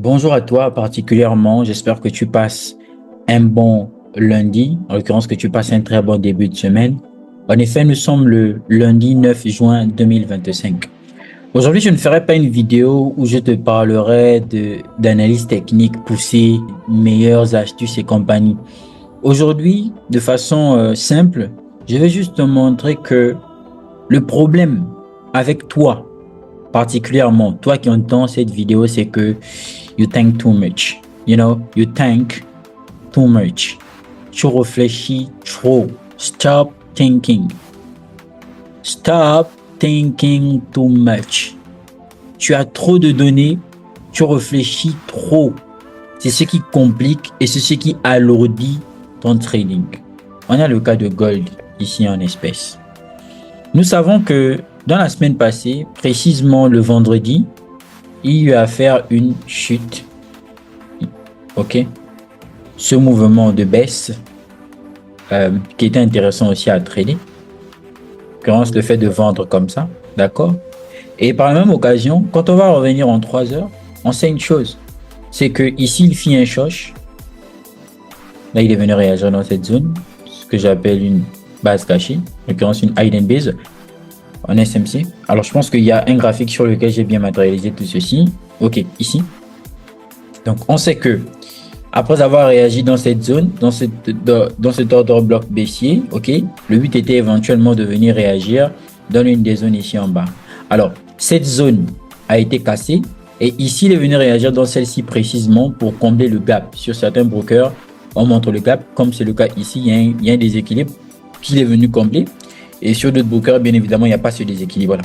Bonjour à toi particulièrement. J'espère que tu passes un bon lundi, en l'occurrence que tu passes un très bon début de semaine. En effet, nous sommes le lundi 9 juin 2025. Aujourd'hui, je ne ferai pas une vidéo où je te parlerai d'analyse technique poussée, meilleures astuces et compagnie. Aujourd'hui, de façon simple, je vais juste te montrer que le problème avec toi, particulièrement toi qui entends cette vidéo, c'est que you think too much. You think too much. Tu réfléchis trop. Stop thinking. Stop thinking too much. Tu as trop de données, tu réfléchis trop. C'est ce qui complique et c'est ce qui alourdit ton trading. On a le cas de Gold ici en espèces. Nous savons que dans la semaine passée, précisément le vendredi, il y a eu à faire une chute. Ok, ce mouvement de baisse qui était intéressant aussi à trader, le fait de vendre comme ça, d'accord. Et par la même occasion, quand on va revenir en 3 heures, on sait une chose, c'est que ici il fit un choche. Là, il est venu réagir dans cette zone, ce que j'appelle une base cachée, en l'occurrence une hidden base en SMC. Alors, je pense qu'il y a un graphique sur lequel j'ai bien matérialisé tout ceci. Ok, ici. Donc, on sait que après avoir réagi dans cette zone, dans cet ordre bloc baissier, ok, le but était éventuellement de venir réagir dans l'une des zones ici en bas. Alors, cette zone a été cassée et ici, il est venu réagir dans celle-ci précisément pour combler le gap. Sur certains brokers, on montre le gap, comme c'est le cas ici, il y a un déséquilibre qu'il est venu combler. Et sur d'autres brokers, bien évidemment, il n'y a pas ce déséquilibre-là.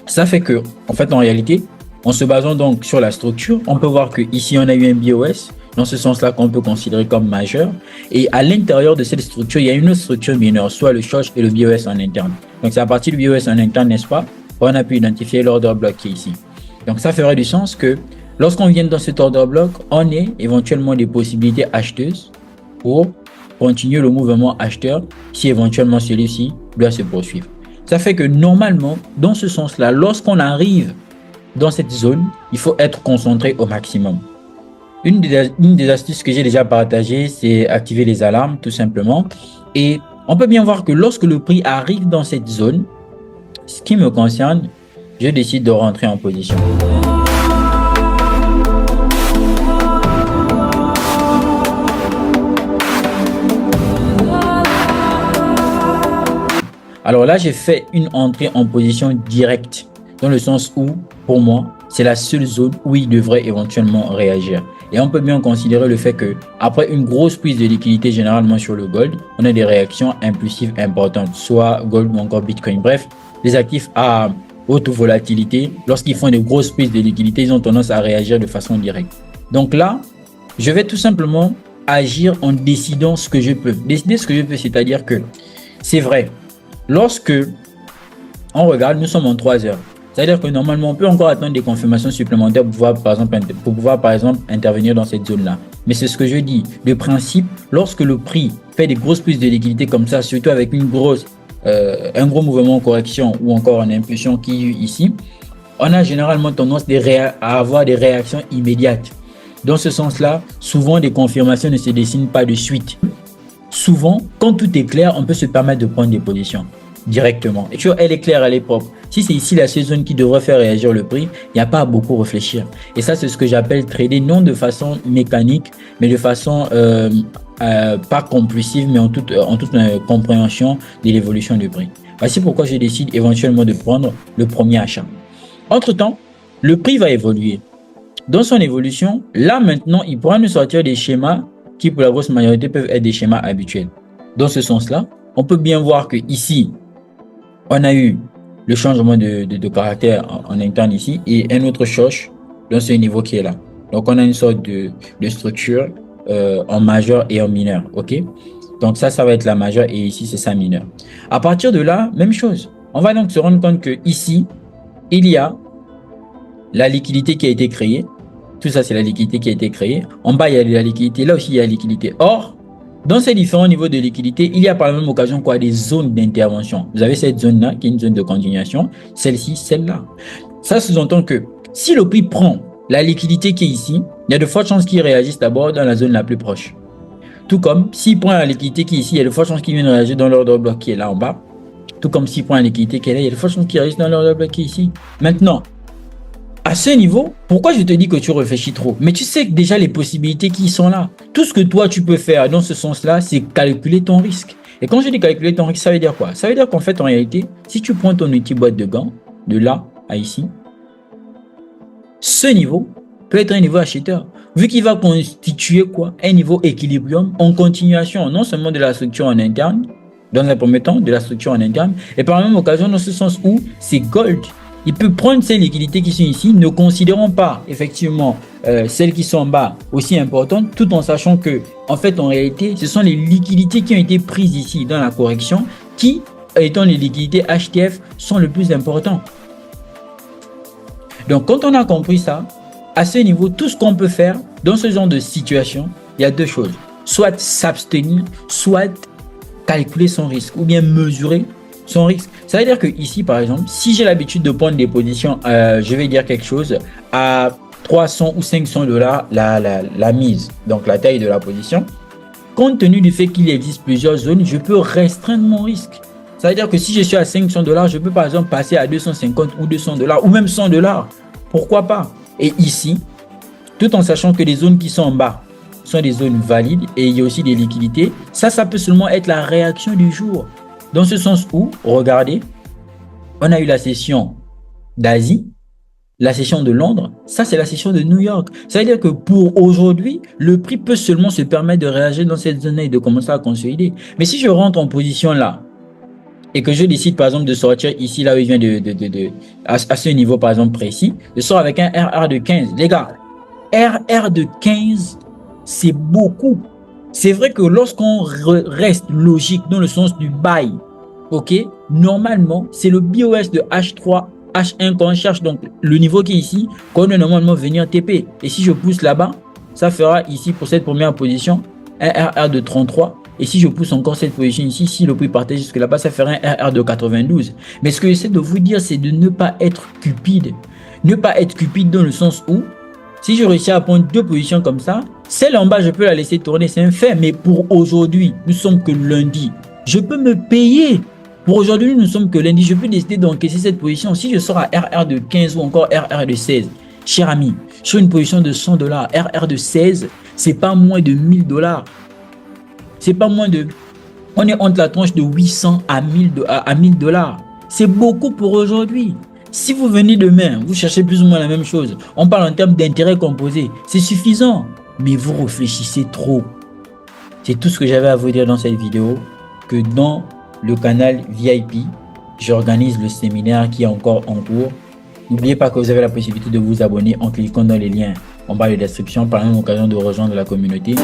Ça fait que, en fait, en réalité, en se basant donc sur la structure, on peut voir que ici on a eu un BOS, dans ce sens-là qu'on peut considérer comme majeur. Et à l'intérieur de cette structure, il y a une autre structure mineure, soit le short et le BOS en interne. Donc c'est à partir du BOS en interne, n'est-ce pas, qu'on a pu identifier l'ordre bloc qui est ici. Donc ça ferait du sens que lorsqu'on vient dans cet ordre bloc, on ait éventuellement des possibilités acheteuses pour continuer le mouvement acheteur si éventuellement celui-ci doit se poursuivre. Ça fait que normalement, dans ce sens-là, lorsqu'on arrive dans cette zone, il faut être concentré au maximum. Une des astuces que j'ai déjà partagées, c'est activer les alarmes, tout simplement. Et on peut bien voir que lorsque le prix arrive dans cette zone, ce qui me concerne, je décide de rentrer en position. Alors là, j'ai fait une entrée en position directe, dans le sens où, pour moi, c'est la seule zone où il devrait éventuellement réagir. Et on peut bien considérer le fait que après une grosse prise de liquidité généralement sur le gold, on a des réactions impulsives importantes, soit gold ou encore bitcoin. Bref, les actifs à haute volatilité, lorsqu'ils font des grosses prises de liquidité, ils ont tendance à réagir de façon directe. Donc là, je vais tout simplement agir en décidant ce que je peux. Décider ce que je peux, c'est-à-dire que c'est vrai, lorsque on regarde, nous sommes en 3 heures. C'est-à-dire que normalement, on peut encore attendre des confirmations supplémentaires pour pouvoir, par exemple, intervenir dans cette zone-là. Mais c'est ce que je dis. Le principe, lorsque le prix fait des grosses prises de liquidité comme ça, surtout avec un gros mouvement en correction ou encore en impulsion qui est ici, on a généralement tendance à avoir des réactions immédiates. Dans ce sens-là, souvent, des confirmations ne se dessinent pas de suite. Souvent, quand tout est clair, on peut se permettre de prendre des positions directement. Et tu vois, elle est claire, elle est propre. Si c'est ici la seule zone qui devrait faire réagir le prix, il n'y a pas à beaucoup réfléchir. Et ça, c'est ce que j'appelle trader, non de façon mécanique, mais de façon pas compulsive, mais en toute compréhension de l'évolution du prix. Voici pourquoi je décide éventuellement de prendre le premier achat. Entre-temps, le prix va évoluer. Dans son évolution, là maintenant, il pourra nous sortir des schémas qui, pour la grosse majorité, peuvent être des schémas habituels. Dans ce sens-là, on peut bien voir que ici, on a eu le changement de caractère en interne ici et un autre choc dans ce niveau qui est là. Donc, on a une sorte de structure en majeur et en mineur. Ok? Donc, ça va être la majeure et ici, c'est sa mineure. À partir de là, même chose. On va donc se rendre compte que ici, il y a la liquidité qui a été créée. Tout ça, c'est la liquidité qui a été créée. En bas, il y a la liquidité. Là aussi, il y a la liquidité. Or, dans ces différents niveaux de liquidité, il y a par la même occasion des zones d'intervention. Vous avez cette zone-là qui est une zone de continuation, celle-ci, celle-là. Ça sous-entend que si le prix prend la liquidité qui est ici, il y a de fortes chances qu'il réagisse d'abord dans la zone la plus proche. Tout comme s'il prend la liquidité qui est ici, il y a de fortes chances qu'il vienne réagir dans l'ordre bloc qui est là en bas. Tout comme s'il prend la liquidité qui est là, il y a de fortes chances qu'il réagisse dans l'ordre bloc qui est ici. Maintenant, à ce niveau, pourquoi je te dis que tu réfléchis trop? Mais tu sais que déjà les possibilités qui sont là. Tout ce que toi tu peux faire dans ce sens-là, c'est calculer ton risque. Et quand je dis calculer ton risque, ça veut dire quoi? Ça veut dire qu'en fait, en réalité, si tu prends ton outil boîte de gants, de là à ici, ce niveau peut être un niveau acheteur. Vu qu'il va constituer quoi? Un niveau équilibrium en continuation, non seulement de la structure en interne, dans un premier temps, de la structure en interne, et par la même occasion, dans ce sens où c'est gold. Il peut prendre ces liquidités qui sont ici, ne considérant pas effectivement celles qui sont en bas aussi importantes, tout en sachant que, en fait, en réalité, ce sont les liquidités qui ont été prises ici dans la correction qui, étant les liquidités HTF, sont le plus importants. Donc, quand on a compris ça, à ce niveau, tout ce qu'on peut faire dans ce genre de situation, il y a deux choses. Soit s'abstenir, soit calculer son risque ou bien mesurer son risque. Ça veut dire que ici, par exemple, si j'ai l'habitude de prendre des positions, je vais dire quelque chose, à 300 ou 500 dollars la mise, donc la taille de la position, compte tenu du fait qu'il existe plusieurs zones, je peux restreindre mon risque. Ça veut dire que si je suis à 500 dollars, je peux par exemple passer à 250 ou 200 dollars ou même 100 dollars. Pourquoi pas? Et ici, tout en sachant que les zones qui sont en bas sont des zones valides et il y a aussi des liquidités, ça peut seulement être la réaction du jour. Dans ce sens où, regardez, on a eu la session d'Asie, la session de Londres, ça c'est la session de New York. Ça veut dire que pour aujourd'hui, le prix peut seulement se permettre de réagir dans cette zone et de commencer à consolider. Mais si je rentre en position là, et que je décide par exemple de sortir ici, là où il vient à ce niveau par exemple précis, je sors avec un RR de 15. Les gars, RR de 15, c'est beaucoup. C'est vrai que lorsqu'on reste logique dans le sens du buy, ok, normalement, c'est le BOS de H3, H1 quand on cherche donc le niveau qui est ici, qu'on doit normalement venir TP. Et si je pousse là-bas, ça fera ici pour cette première position un RR de 33. Et si je pousse encore cette position ici, si le prix partait jusque là-bas, ça ferait un RR de 92. Mais ce que j'essaie de vous dire, c'est de ne pas être cupide. Ne pas être cupide dans le sens où, si je réussis à prendre deux positions comme ça, celle en bas, je peux la laisser tourner, c'est un fait. Mais pour aujourd'hui, nous sommes que lundi. Je peux me payer. Pour aujourd'hui, nous ne sommes que lundi. Je peux décider d'encaisser cette position. Si je sors à RR de 15 ou encore RR de 16, cher ami, sur une position de 100 dollars, RR de 16, c'est pas moins de 1000 dollars. C'est pas moins de... On est entre la tranche de 800 à 1000 dollars. C'est beaucoup pour aujourd'hui. Si vous venez demain, vous cherchez plus ou moins la même chose. On parle en termes d'intérêt composé. C'est suffisant. Mais vous réfléchissez trop. C'est tout ce que j'avais à vous dire dans cette vidéo. Que dans le canal VIP, j'organise le séminaire qui est encore en cours. N'oubliez pas que vous avez la possibilité de vous abonner en cliquant dans les liens en bas de la description par la même occasion de rejoindre la communauté.